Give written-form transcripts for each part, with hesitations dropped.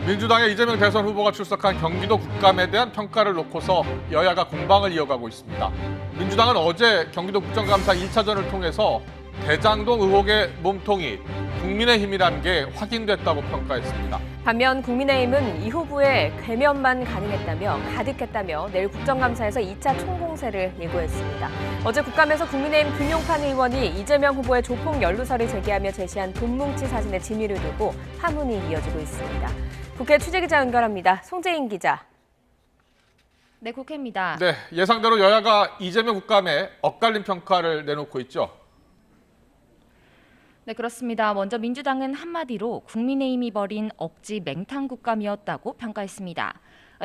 민주당의 이재명 대선 후보가 출석한 경기도 국감에 대한 평가를 놓고서 여야가 공방을 이어가고 있습니다. 민주당은 어제 경기도 국정감사 1차전을 통해서 대장동 의혹의 몸통이 국민의힘이라는 게 확인됐다고 평가했습니다. 반면 국민의힘은 이 후보의 괴면만 가득했다며 내일 국정감사에서 2차 총공세를 예고했습니다. 어제 국감에서 국민의힘 김용판 의원이 이재명 후보의 조폭 연루설을 제기하며 제시한 돈뭉치 사진의 진위를 두고 파문이 이어지고 있습니다. 국회 취재기자 연결합니다. 송재인 기자. 네, 국회입니다. 네, 예상대로 여야가 이재명 국감에 엇갈린 평가를 내놓고 있죠. 네, 그렇습니다. 먼저 민주당은 한마디로 국민의힘이 벌인 억지 맹탕 국감이었다고 평가했습니다.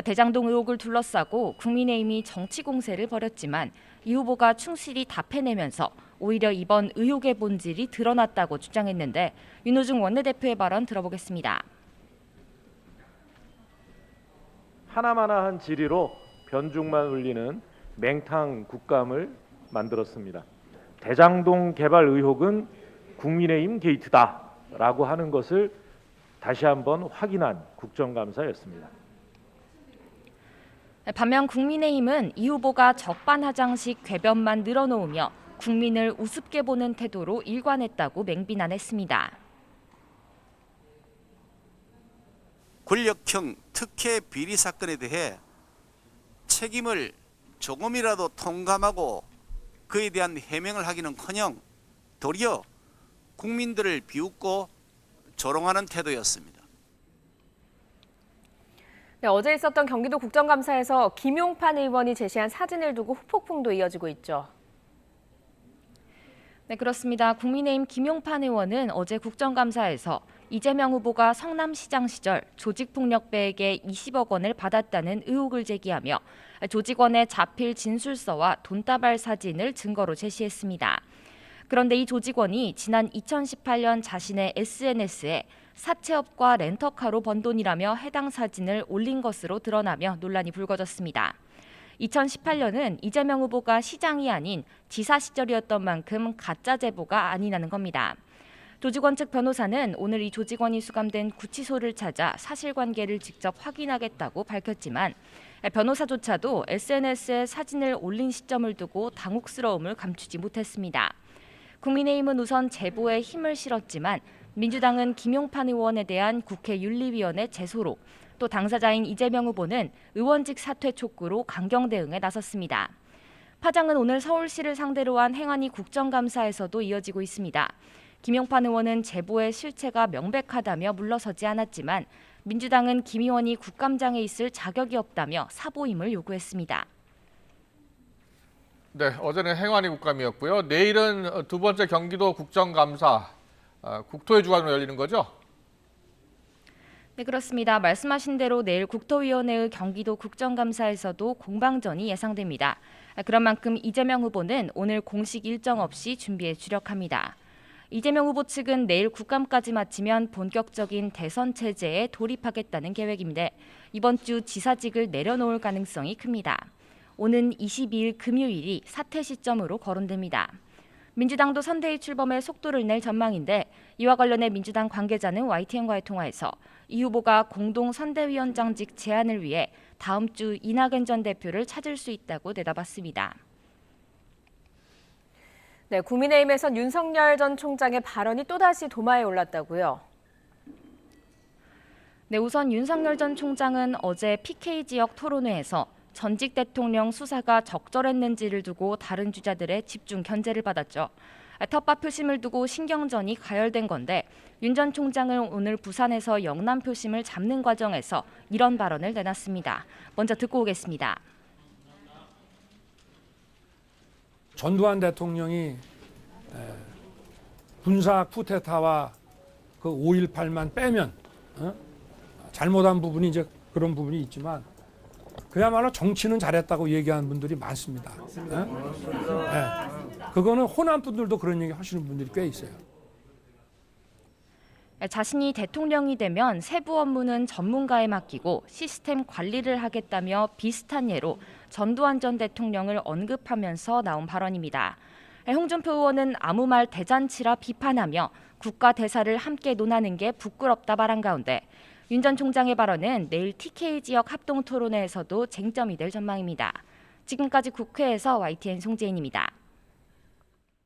대장동 의혹을 둘러싸고 국민의힘이 정치 공세를 벌였지만 이 후보가 충실히 답해내면서 오히려 이번 의혹의 본질이 드러났다고 주장했는데 윤호중 원내대표의 발언 들어보겠습니다. 하나마나한 질의로 변죽만 울리는 맹탕 국감을 만들었습니다. 대장동 개발 의혹은 국민의힘 게이트다라고 하는 것을 다시 한번 확인한 국정감사였습니다. 반면 국민의힘은 이 후보가 적반하장식 궤변만 늘어놓으며 국민을 우습게 보는 태도로 일관했다고 맹비난했습니다. 권력형 특혜 비리 사건에 대해 책임을 조금이라도 통감하고 그에 대한 해명을 하기는커녕 도리어 국민들을 비웃고 조롱하는 태도였습니다. 네, 어제 있었던 경기도 국정감사에서 김용판 의원이 제시한 사진을 두고 후폭풍도 이어지고 있죠. 네, 그렇습니다. 국민의힘 김용판 의원은 어제 국정감사에서 이재명 후보가 성남시장 시절 조직폭력배에게 20억 원을 받았다는 의혹을 제기하며 조직원의 자필 진술서와 돈다발 사진을 증거로 제시했습니다. 그런데 이 조직원이 지난 2018년 자신의 SNS에 사채업과 렌터카로 번 돈이라며 해당 사진을 올린 것으로 드러나며 논란이 불거졌습니다. 2018년은 이재명 후보가 시장이 아닌 지사 시절이었던 만큼 가짜 제보가 아니라는 겁니다. 조직원 측 변호사는 오늘 이 조직원이 수감된 구치소를 찾아 사실관계를 직접 확인하겠다고 밝혔지만 변호사조차도 SNS에 사진을 올린 시점을 두고 당혹스러움을 감추지 못했습니다. 국민의힘은 우선 제보에 힘을 실었지만 민주당은 김용판 의원에 대한 국회 윤리위원회 제소로 또 당사자인 이재명 후보는 의원직 사퇴 촉구로 강경 대응에 나섰습니다. 파장은 오늘 서울시를 상대로 한 행안위 국정감사에서도 이어지고 있습니다. 김용판 의원은 제보의 실체가 명백하다며 물러서지 않았지만 민주당은 김 의원이 국감장에 있을 자격이 없다며 사보임을 요구했습니다. 네, 어제는 행안위 국감이었고요. 내일은 두 번째 경기도 국정감사, 국토의 주관으로 열리는 거죠? 네, 그렇습니다. 말씀하신 대로 내일 국토위원회의 경기도 국정감사에서도 공방전이 예상됩니다. 그런 만큼 이재명 후보는 오늘 공식 일정 없이 준비에 주력합니다. 이재명 후보 측은 내일 국감까지 마치면 본격적인 대선 체제에 돌입하겠다는 계획인데 이번 주 지사직을 내려놓을 가능성이 큽니다. 오는 22일 금요일이 사퇴 시점으로 거론됩니다. 민주당도 선대위 출범에 속도를 낼 전망인데 이와 관련해 민주당 관계자는 YTN과의 통화에서 이 후보가 공동 선대위원장직 제안을 위해 다음 주 이낙연 전 대표를 찾을 수 있다고 내다봤습니다. 네, 국민의힘에선 윤석열 전 총장의 발언이 또다시 도마에 올랐다고요. 네, 우선 윤석열 전 총장은 어제 PK 지역 토론회에서 전직 대통령 수사가 적절했는지를 두고 다른 주자들의 집중 견제를 받았죠. 텃밭 표심을 두고 신경전이 가열된 건데 윤 전 총장은 오늘 부산에서 영남 표심을 잡는 과정에서 이런 발언을 내놨습니다. 먼저 듣고 오겠습니다. 전두환 대통령이 군사 쿠데타와 그 5.18만 빼면 잘못한 부분이 이제 그런 부분이 있지만 그야말로 정치는 잘했다고 얘기하는 분들이 많습니다. 그거는 호남 분들도 그런 얘기 하시는 분들이 꽤 있어요. 자신이 대통령이 되면 세부 업무는 전문가에 맡기고 시스템 관리를 하겠다며 비슷한 예로 전두환 전 대통령을 언급하면서 나온 발언입니다. 홍준표 의원은 아무 말 대잔치라 비판하며 국가 대사를 함께 논하는 게 부끄럽다 말한 가운데 윤 전 총장의 발언은 내일 TK 지역 합동 토론회에서도 쟁점이 될 전망입니다. 지금까지 국회에서 YTN 송재인입니다.